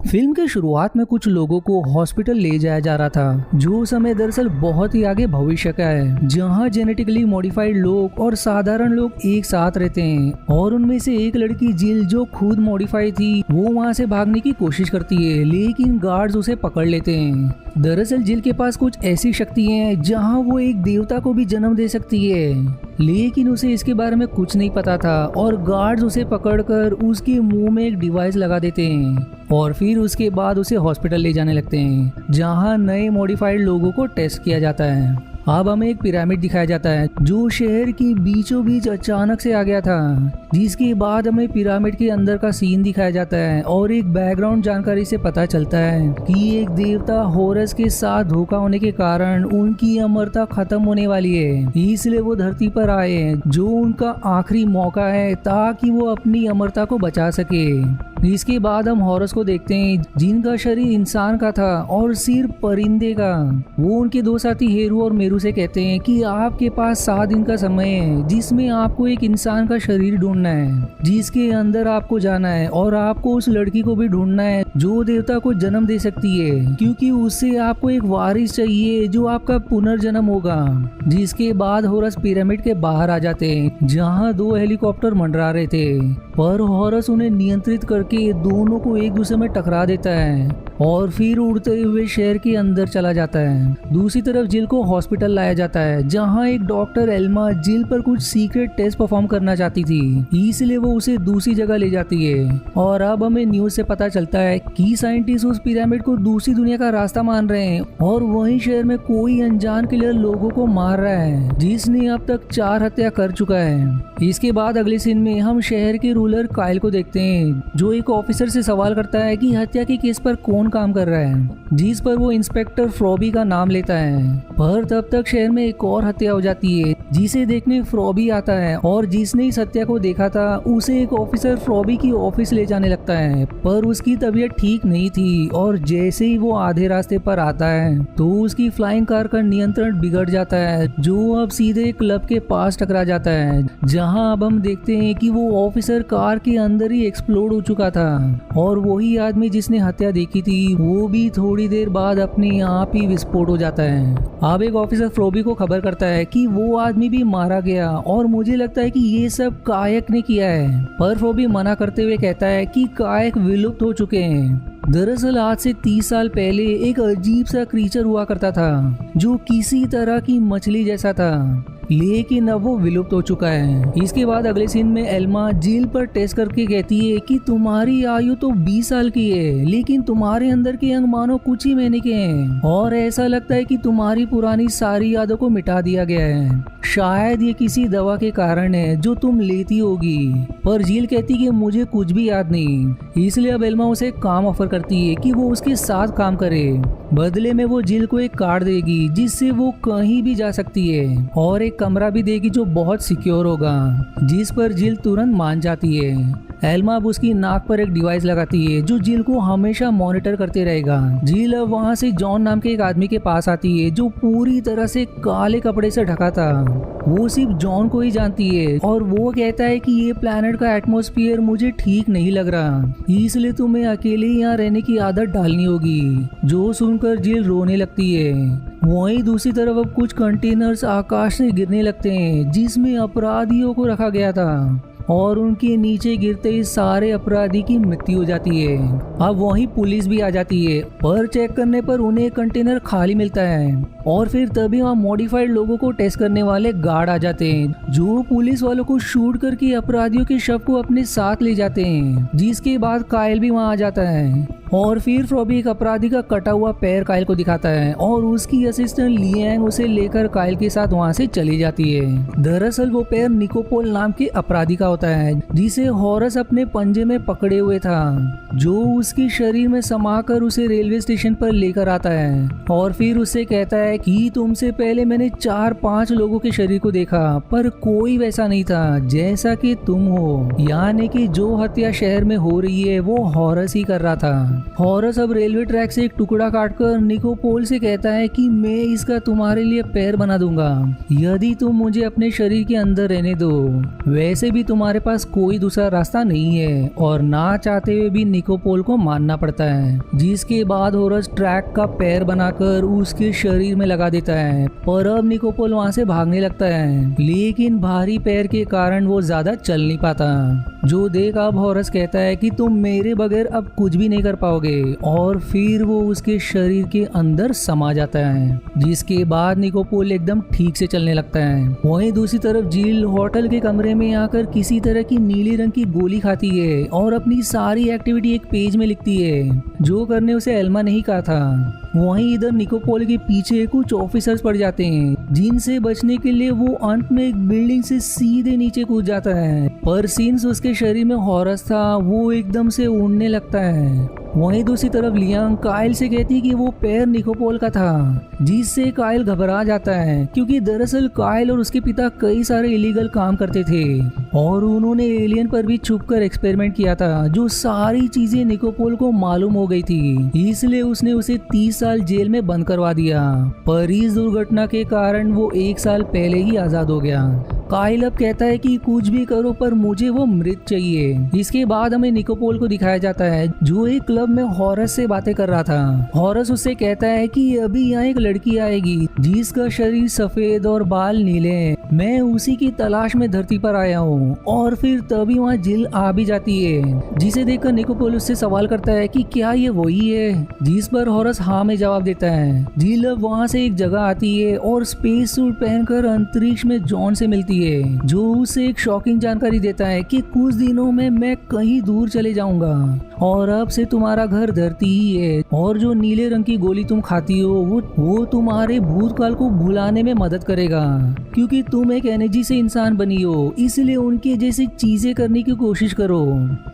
Film के शुरुआत में कुछ लोगों को हॉस्पिटल ले जाया जा रहा था, जो समय दरअसल बहुत ही आगे भविष्य का है, जहां जेनेटिकली मॉडिफाइड लोग और साधारण लोग एक साथ रहते हैं। और उनमें से एक लड़की जिल, जो खुद मॉडिफाई थी, वो वहां से भागने की कोशिश करती है, लेकिन गार्ड्स उसे पकड़ लेते हैं। दरअसल जिल के पास कुछ ऐसी शक्तियां हैं जहां वो एक देवता को भी जन्म दे सकती है, लेकिन उसे इसके बारे में कुछ नहीं पता था। और गार्ड्स उसे पकड़कर उसके मुंह में एक डिवाइस लगा देते हैं और फिर उसके बाद उसे हॉस्पिटल ले जाने लगते हैं, जहां नए मॉडिफाइड लोगों को टेस्ट किया जाता है। अब हमें एक पिरामिड दिखाया जाता है जो शहर के बीचों बीच अचानक से आ गया था, जिसके बाद हमें पिरामिड के अंदर का सीन दिखाया जाता है और एक बैकग्राउंड जानकारी से पता चलता है कि एक देवता होरस के साथ धोखा होने के कारण उनकी अमरता खत्म होने वाली है, इसलिए वो धरती पर आए हैं, जो उनका आखिरी मौका है ताकि वो अपनी अमरता को बचा सके। इसके बाद हम हॉरस को देखते हैं, जिनका शरीर इंसान का था और सिर परिंदे का। वो उनके दो साथी हेरू और मेरू से कहते हैं कि आपके पास 7 दिन का समय है, जिसमें आपको एक इंसान का शरीर ढूंढना है, जिसके अंदर आपको जाना है, और आपको उस लड़की को भी ढूंढना है जो देवता को जन्म दे सकती है, क्योंकि उससे आपको एक वारिस चाहिए जो आपका पुनर्जन्म होगा। जिसके बाद हॉरस पिरामिड के बाहर आ जाते हैं, जहाँ 2 हेलीकॉप्टर मंडरा रहे थे, पर हॉरस उन्हें नियंत्रित करके दोनों को एक दूसरे में टकरा देता है और फिर उड़ते हुए शहर के अंदर चला जाता है। दूसरी तरफ जिल को हॉस्पिटल लाया जाता है, जहां एक डॉक्टर एल्मा जिल पर कुछ सीक्रेट टेस्ट परफॉर्म करना चाहती थी, इसलिए वो उसे दूसरी जगह ले जाती है। और अब हमें न्यूज से पता चलता है कि साइंटिस्ट उस पिरामिड को दूसरी दुनिया का रास्ता मान रहे हैं और वहीं शहर में कोई अनजान किलर लोगों को मार रहा है, जिसने अब तक 4 हत्या कर चुका है। इसके बाद अगले सीन में हम शहर के रूलर काइल को देखते हैं, जो एक ऑफिसर से सवाल करता है कि हत्या के केस पर कौन काम कर रहा है, जिस पर वो इंस्पेक्टर फ्रॉबी का नाम लेता है। पर तब तक शहर में एक और हत्या हो जाती है, जिसे देखने फ्रॉबी आता है और जिसने इस हत्या को देखा था उसे एक ऑफिसर फ्रॉबी की ऑफिस ले जाने लगता है, पर उसकी तबीयत ठीक नहीं थी और जैसे ही वो आधे रास्ते पर आता है तो उसकी फ्लाइंग कार का नियंत्रण बिगड़ जाता है, जो अब सीधे क्लब के पास टकरा जाता है, जहां अब हम देखते हैं कि वो ऑफिसर कार के अंदर ही एक्सप्लोड हो चुका था और वही आदमी जिसने हत्या देखी थी वो भी थोड़ी देर बाद अपने आप ही विस्फोट हो जाता है। अब एक ऑफिसर फ्रॉबी को खबर करता है कि वो आदमी भी मारा गया और मुझे लगता है कि ये सब कायक ने किया है, पर फ्रॉबी मना करते हुए कहता है कि कायक विलुप्त हो चुके हैं। दरअसल आज से 30 साल पहले एक अजीब सा क्रीचर हुआ करता था जो किसी तरह की मछली जैसा था, लेकिन अब वो विलुप्त हो चुका है। इसके बाद अगले सीन में एल्मा जिल पर टेस्ट करके कहती है कि तुम्हारी आयु तो 20 साल की है, लेकिन तुम्हारे अंदर के अंग मानो कुछ ही महीने के हैं और ऐसा लगता है कि तुम्हारी पुरानी सारी यादों को मिटा दिया गया है। शायद ये किसी दवा के कारण है जो तुम लेती होगी। पर जिल कहती कि मुझे कुछ भी याद नहीं, इसलिए अब एल्मा उसे काम ऑफर करती है कि वो उसके साथ काम करे। बदले में वो जिल को एक कार्ड देगी जिससे वो कहीं भी जा सकती है और एक कमरा भी देगी जो बहुत सिक्योर होगा, जिस पर जिल तुरंत मान जाती है। एल्मा अब उसकी नाक पर एक डिवाइस लगाती है जो जिल को हमेशा मॉनिटर करते रहेगा। जिल अब वहाँ से जॉन नाम के एक आदमी के पास आती है जो पूरी तरह से काले कपड़े से ढका था। वो सिर्फ जॉन को ही जानती है और वो कहता है कि ये प्लैनेट का एटमॉस्फेयर मुझे ठीक नहीं लग रहा, इसलिए तुम्हें अकेले यहाँ रहने की आदत डालनी होगी। जो सुनकर जिल रोने लगती है। वहीं दूसरी तरफ अब कुछ कंटेनर्स आकाश से गिरने लगते हैं जिसमें अपराधियों को रखा गया था और उनके नीचे गिरते ही सारे अपराधी की मृत्यु हो जाती है। अब वहीं पुलिस भी आ जाती है, पर चेक करने पर उन्हें एक कंटेनर खाली मिलता है और फिर तभी वहाँ मॉडिफाइड लोगों को टेस्ट करने वाले गार्ड आ जाते हैं, जो पुलिस वालों को शूट करके अपराधियों के शव को अपने साथ ले जाते हैं। जिसके बाद कायल भी वहाँ आ जाता है और फिर फ्रॉबी एक अपराधी का कटा हुआ पैर कायल को दिखाता है और उसकी असिस्टेंट लियांग उसे लेकर कायल के साथ वहाँ से चली जाती है। दरअसल वो पैर निकोपोल नाम के अपराधी का होता है, जिसे हॉरस अपने पंजे में पकड़े हुए था, जो उसके शरीर में समाकर उसे रेलवे स्टेशन पर लेकर आता है और फिर उससे कहता है कि तुमसे पहले मैंने 4-5 लोगों के शरीर को देखा, पर कोई वैसा नहीं था जैसा कि तुम हो, यानी कि जो हत्या शहर में हो रही है वो हॉरस ही कर रहा था। हॉरस अब रेलवे ट्रैक से एक टुकड़ा काटकर निकोपोल से कहता है कि मैं इसका तुम्हारे लिए पैर बना दूंगा यदि तुम मुझे अपने शरीर के अंदर रहने दो। वैसे भी तुम्हारे पास कोई दूसरा रास्ता नहीं है और ना चाहते हुए भी निकोपोल को मानना पड़ता है। जिसके बाद हॉरस ट्रैक का पैर बनाकर उसके शरीर में लगा देता है, पर अब निकोपोल वहां से भागने लगता है, लेकिन भारी पैर के कारण वो ज्यादा चल नहीं पाता। जो देख अब हॉरस कहता है कि तुम मेरे बगैर अब कुछ भी नहीं कर पाओगे और फिर वो उसके शरीर के अंदर समा जाता है। जिसके बाद निकोपोल एकदम ठीक से चलने लगता है। वहीं दूसरी तरफ जिल होटल के कमरे में आकर किसी तरह की नीली रंग की गोली खाती है और अपनी सारी एक्टिविटी एक पेज में लिखती है, जो करने उसे एल्मा नहीं कहा था। वहीं इधर निकोपोल के पीछे कुछ ऑफिसर्स पड़ जाते हैं, जिनसे बचने के लिए वो अंत में एक बिल्डिंग से सीधे नीचे कूद जाता है, पर सिंस उसके शरीर में हॉरस था वो एकदम से उड़ने लगता है। वहीं दूसरी तरफ लियांग काइल से कहती है कि वो पैर निकोपोल का था, जिससे काइल घबरा जाता है क्योंकि दरअसल काइल और उसके पिता कई सारे इलीगल काम करते थे और उन्होंने एलियन पर भी छुपकर एक्सपेरिमेंट किया था, जो सारी चीजें निकोपोल को मालूम हो गई थी। इसलिए उसने उसे 30 साल जेल में बंद करवा दिया, पर इस दुर्घटना के कारण वो 1 साल पहले ही आजाद हो गया। काइल अब कहता है कि कुछ भी करो पर मुझे वो मृत चाहिए। इसके बाद हमें निकोपोल को दिखाया जाता है, जो एक क्लब में हॉरस से बातें कर रहा था। हॉरस उससे कहता है कि अभी यहाँ एक लड़की आएगी जिसका शरीर सफेद और बाल नीले हैं, मैं उसी की तलाश में धरती पर आया हूँ। और फिर तभी वहाँ जिल आ भी जाती है, जिसे देखकर निकोपोल उससे सवाल करता है कि क्या ये वही है, जिस पर हॉरस हाँ में जवाब देता है। जिल अब वहाँ से एक जगह आती है और स्पेस सूट पहनकर अंतरिक्ष में जॉन से मिलती है, जो उसे एक शॉकिंग जानकारी देता है कि कुछ दिनों में मैं कहीं दूर चले जाऊंगा और अब से तुम्हारा घर धरती ही है, और जो नीले रंग की गोली तुम खाती हो वो तुम्हारे भूतकाल को भुलाने में मदद करेगा, क्योंकि तुम एक एनर्जी से इंसान बनी हो, इसलिए उनके जैसी चीजें करने की कोशिश करो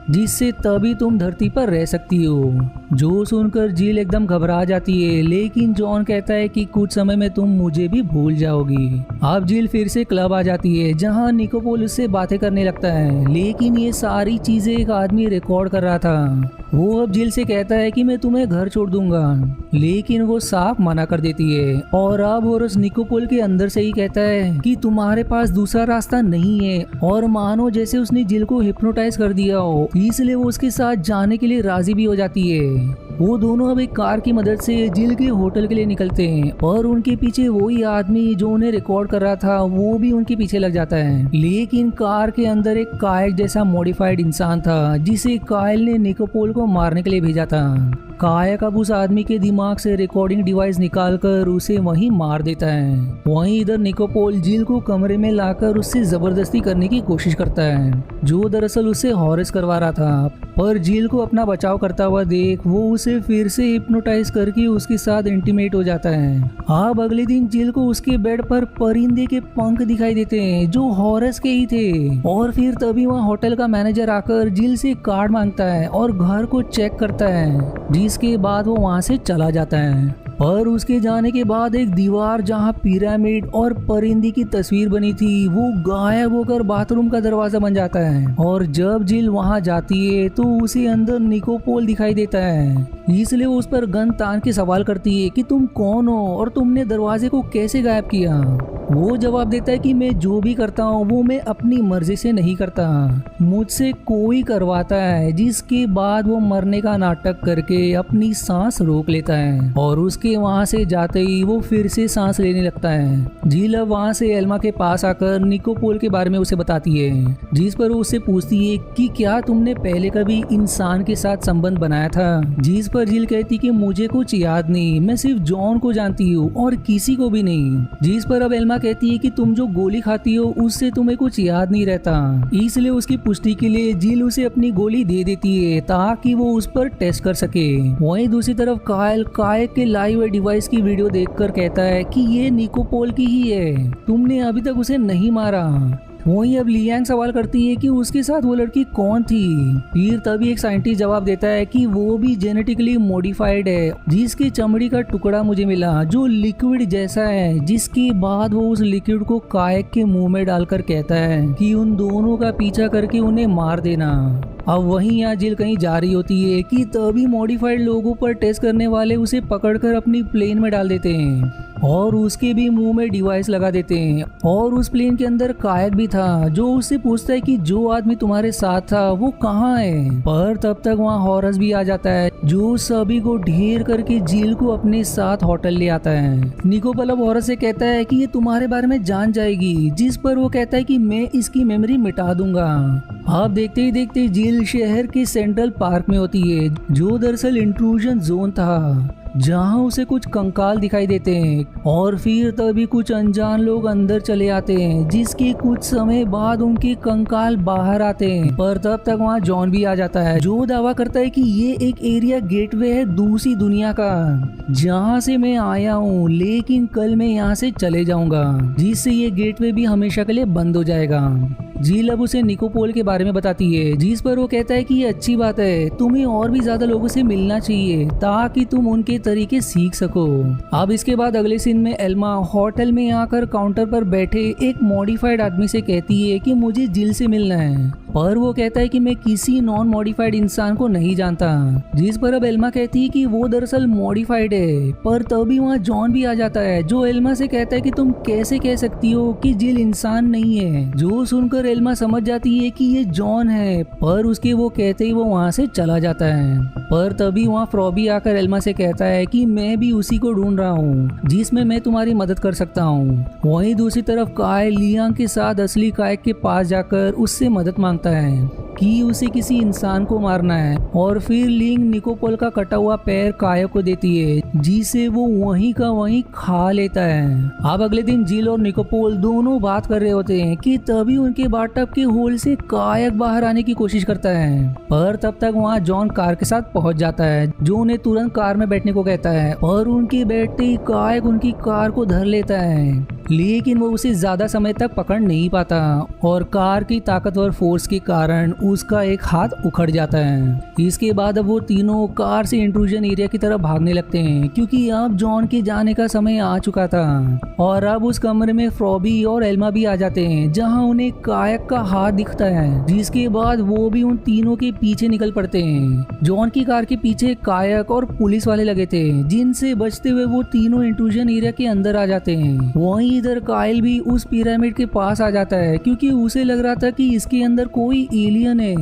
जिससे तभी तुम धरती पर रह सकती हो। जो सुनकर जिल एकदम घबरा जाती है, लेकिन जॉन कहता है कि कुछ समय में तुम मुझे भी भूल जाओगी। अब जिल फिर से क्लब आ जाती है, जहां निकोपोल उससे बातें करने लगता है, लेकिन ये सारी चीजें एक आदमी रिकॉर्ड कर रहा था। वो अब जिल से कहता है कि मैं तुम्हें घर छोड़ दूंगा, लेकिन वो साफ मना कर देती है। और अब हॉरस निकोपोल के अंदर से ही कहता है कि तुम्हारे पास दूसरा रास्ता नहीं है, और मानो जैसे उसने जिल को हिप्नोटाइज कर दिया हो, इसलिए वो उसके साथ जाने के लिए राजी भी हो जाती है। वो दोनों अब एक कार की मदद से जिल के होटल के लिए निकलते हैं और उनके पीछे वही आदमी जो उन्हें रिकॉर्ड कर रहा था वो भी उनके पीछे लग जाता है। लेकिन कार के अंदर एक कायक जैसा मॉडिफाइड इंसान था, जिसे कायल ने निकोपोल को मारने के लिए भेजा था। कायक अब उस आदमी के दिमाग से रिकॉर्डिंग डिवाइस निकालकर उसे वहीं मार देता है। वहीं इधर निकोपोल जिल को कमरे में लाकर उससे जबरदस्ती करने की कोशिश करता है, जो दरअसल उसे हॉरस करवा रहा था। पर जिल को अपना बचाव करता हुआ देख वो उसे फिर से हिप्नोटाइज करके उसके साथ इंटीमेट हो जाता है। अब अगले दिन जिल को उसके बेड पर परिंदे के पंख दिखाई देते हैं, जो हॉरस के ही थे। और फिर तभी वहाँ होटल का मैनेजर आकर जिल से कार्ड मांगता है और घर को चेक करता है, जिसके बाद वो वहाँ से चला जाता है। और उसके जाने के बाद एक दीवार जहाँ पिरामिड और परिंदी की तस्वीर बनी थी वो गायब होकर बाथरूम का दरवाजा बन जाता है। और जब जिल वहाँ जाती है तो उसे अंदर निकोपोल दिखाई देता है, इसलिए वो उस पर गन तान के सवाल करती है कि तुम कौन हो और तुमने दरवाजे को कैसे गायब किया। वो जवाब देता है कि मैं जो भी करता हूँ वो मैं अपनी मर्जी से नहीं करता, मुझसे कोई करवाता है। जिसके बाद वो मरने का नाटक करके अपनी सांस रोक लेता है और उसके वहाँ से जाते ही वो फिर से सांस लेने लगता है। जिल वहाँ से एल्मा के पास आकर निकोपोल के बारे में उसे बताती है, जिस पर वो उससे पूछती है कि क्या तुमने पहले कभी इंसान के साथ संबंध बनाया था। जिस पर जिल कहती कि मुझे कुछ याद नहीं, मैं सिर्फ जॉन को जानती हूँ और किसी को भी नहीं। जिस पर अब एल्मा कहती है कि तुम जो गोली खाती हो उससे तुम्हें कुछ याद नहीं रहता, इसलिए उसकी पुष्टि के लिए जिल उसे अपनी गोली दे देती है ताकि वो उस पर टेस्ट कर सके। वहीं दूसरी तरफ कायल कायक के लाइव डिवाइस की वीडियो देखकर कहता है कि ये निकोपोल की ही है, तुमने अभी तक उसे नहीं मारा। वहीं अब लियांग सवाल करती है कि उसके साथ वो लड़की कौन थी। फिर तभी एक साइंटिस्ट जवाब देता है कि वो भी जेनेटिकली मॉडिफाइड है, जिसकी चमड़ी का टुकड़ा मुझे मिला जो लिक्विड जैसा है। जिसके बाद वो उस लिक्विड को कायक के मुंह में डालकर कहता है कि उन दोनों का पीछा करके उन्हें मार देना। अब वहीं यहाँ जिल कहीं जा रही होती है कि तभी मॉडिफाइड लोगों पर टेस्ट करने वाले उसे पकड़कर अपनी प्लेन में डाल देते हैं और उसके भी मुंह में डिवाइस लगा देते हैं। और उस प्लेन के अंदर कायक भी था जो उससे पूछता है कि जो आदमी तुम्हारे साथ था वो कहाँ है। पर तब तक वहाँ हॉरस भी आ जाता है जो सभी को ढेर करके जिल को अपने साथ होटल ले आता है। निकोपल अब हॉरस से कहता है कि ये तुम्हारे बारे में जान जाएगी, जिस पर वो कहता है कि मैं इसकी मेमोरी मिटा दूंगा। आप देखते ही देखते जिल शहर के सेंट्रल पार्क में होती है जो दरअसल इंट्रूजन जोन था, जहां उसे कुछ कंकाल दिखाई देते हैं। और फिर तभी कुछ अनजान लोग अंदर चले आते हैं, जिसके कुछ समय बाद उनके कंकाल बाहर आते हैं। पर तब तक वहां जॉन भी आ जाता है जो दावा करता है कि ये एक एरिया गेटवे है दूसरी दुनिया का, जहां से मैं आया हूँ, लेकिन कल मैं यहाँ से चले जाऊंगा, जिससे ये गेटवे भी हमेशा के लिए बंद हो जाएगा। जिल अब उसे निकोपोल के बारे में बताती है, जिस पर वो कहता है कि ये अच्छी बात है, तुम्हें और भी ज्यादा लोगों से मिलना चाहिए ताकि तुम उनके तरीके सीख सको। अब इसके बाद अगले सीन में एल्मा होटल में आकर काउंटर पर बैठे एक मॉडिफाइड आदमी से कहती है कि मुझे जिल से मिलना है। पर वो कहता है कि मैं किसी नॉन मॉडिफाइड इंसान को नहीं जानता, जिस पर अब एल्मा कहती है कि वो दरअसल मॉडिफाइड है। पर तभी वहाँ जॉन भी आ जाता है जो एल्मा से कहता है कि तुम कैसे कह सकती हो कि जिल इंसान नहीं है। जो सुनकर एल्मा समझ जाती है कि ये जॉन है, पर उसके वो कहते ही वो वहाँ से चला जाता है। पर तभी वहाँ फ्रॉबी आकर एल्मा से कहता है कि मैं भी उसी को ढूंढ रहा हूँ जिसमें मैं तुम्हारी मदद कर सकता हूँ। वहीं दूसरी तरफ काय लियांग के साथ असली कायक के पास जाकर उससे मदद मांगता है कि उसे किसी इंसान को मारना है। और फिर लिंग निकोपोल का कटा हुआ पैर कायक को देती है, जिसे वो वहीं का वहीं खा लेता है। अब अगले दिन जिल और निकोपोल दोनों बात कर रहे होते हैं कि तभी उनके बाथटब के होल से कायक बाहर आने की कोशिश करता है। पर तब तक वहाँ जॉन कार के साथ पहुंच जाता है जो उन्हें तुरंत कार में बैठने को कहता है। और उनके बैठते ही कायक उनकी कार को धर लेता है, लेकिन वो उसे ज्यादा समय तक पकड़ नहीं पाता और कार की ताकतवर फोर्स के कारण उसका एक हाथ उखड़ जाता है। इसके बाद अब वो तीनों कार से इंट्रूजन एरिया की तरफ भागने लगते हैं, क्योंकि अब जॉन के जाने का समय आ चुका था। और अब उस कमरे में फ्रॉबी और एल्मा भी आ जाते हैं, जहां उन्हें कायक का हाथ दिखता है। जिसके बाद वो भी उन तीनों के पीछे निकल पड़ते हैं। जॉन की कार के पीछे कायक और पुलिस वाले लगे थे, जिनसे बचते हुए वो तीनों इंट्रूजन एरिया के अंदर आ जाते हैं। वहीं इधर काइल भी उस पिरामिड के पास आ जाता है, क्योंकि उसे लग रहा था कि इसके अंदर कोई एलियन है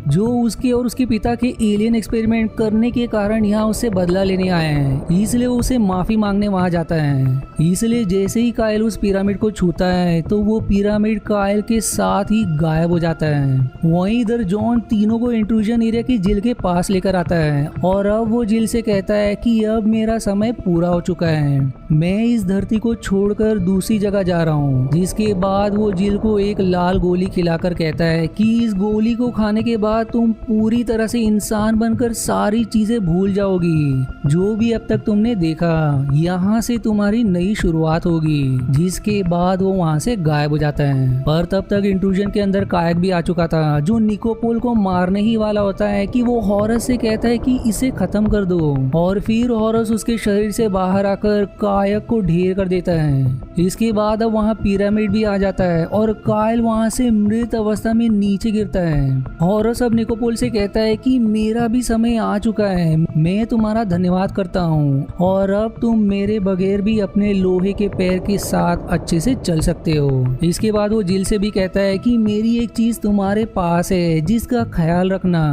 जो उसके और उसके पिता के एलियन एक्सपेरिमेंट करने के कारण यहाँ उससे बदला लेने आए हैं। इसलिए उसे माफी मांगने वहां जाता है। इसलिए जैसे ही काइल उस पिरामिड को छूता है तो वो पिरामिड काइल के साथ ही गायब हो जाता है। वहीं इधर जॉन तीनों को इंट्रूजन एरिया की जिल के पास लेकर आता है और अब वो जिल से कहता है कि अब मेरा समय पूरा हो चुका है, मैं इस धरती को छोड़कर दूसरी जगह जा रहा हूँ। जिसके बाद वो जिल को एक लाल गोली खिलाकर कहता है कि इस गोली को खाने के बाद तुम पूरी तरह से इंसान बनकर सारी चीजें भूल जाओगी जो भी अब तक तुमने देखा। यहाँ से तुम्हारी नई शुरुआत होगी। जिसके बाद वो वहाँ से गायब हो जाता है। पर तब तक इंट्रूजन के अंदर कायक भी आ चुका था, जो निकोपोल को मारने ही वाला होता है कि वो हॉरस से कहता है कि इसे खत्म कर दो। और फिर हॉरस उसके शरीर से बाहर आकर कायक को ढेर कर देता है। इसके बाद अब वहाँ पिरामिड भी आ जाता है और काइल वहाँ से मृत अवस्था में नीचे गिरता है। हॉरस अब निकोपोल से कहता है कि मेरा भी समय आ चुका है, मैं तुम्हारा धन्यवाद करता हूँ और अब तुम मेरे बगैर भी अपने लोहे के पैर के साथ अच्छे से चल सकते हो। इसके बाद वो जिल से भी कहता है कि मेरी एक चीज तुम्हारे पास है जिसका ख्याल रखना।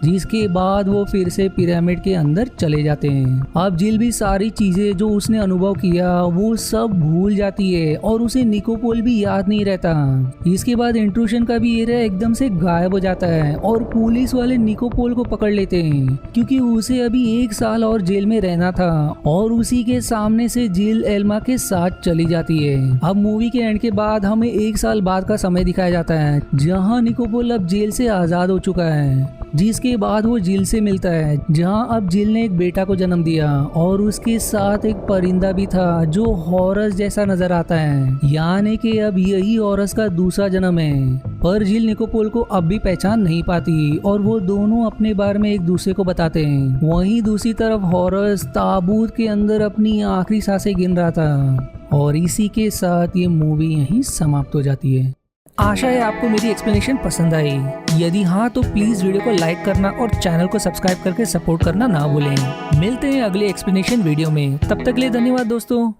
जिसके बाद वो फिर से पिरामिड के अंदर चले जाते हैं। अब जिल भी सारी चीजें जो उसने अनुभव किया वो सब भूल जाती है और उसे निकोपोल भी याद नहीं रहता। इसके बाद इंट्रूजन का भी एरिया एकदम से गायब हो जाता है और पुलिस वाले निकोपोल को पकड़ लेते हैं, क्योंकि उसे अभी 1 साल और जेल में रहना था। और उसी के सामने से जिल एल्मा के साथ चली जाती है। अब मूवी के एंड के बाद हमें 1 साल बाद का समय दिखाया जाता है, जहाँ निकोपोल अब जेल से आजाद हो चुका है। जिसके बाद वो जिल से मिलता है, जहां अब जिल ने एक बेटा को जन्म दिया और उसके साथ एक परिंदा भी था जो हॉरस जैसा नजर आता है, यानी कि अब यही हॉरस का दूसरा जन्म है। पर जिल निकोपोल को अब भी पहचान नहीं पाती और वो दोनों अपने बारे में एक दूसरे को बताते हैं। वहीं दूसरी तरफ हॉरस ताबूत के अंदर अपनी आखिरी सांसें गिन रहा था। और इसी के साथ ये मूवी यहीं समाप्त हो जाती है। आशा है आपको मेरी एक्सप्लेनेशन पसंद आई। यदि हाँ तो प्लीज वीडियो को लाइक करना और चैनल को सब्सक्राइब करके सपोर्ट करना ना भूलें। मिलते हैं अगले एक्सप्लेनेशन वीडियो में, तब तक के लिए धन्यवाद दोस्तों।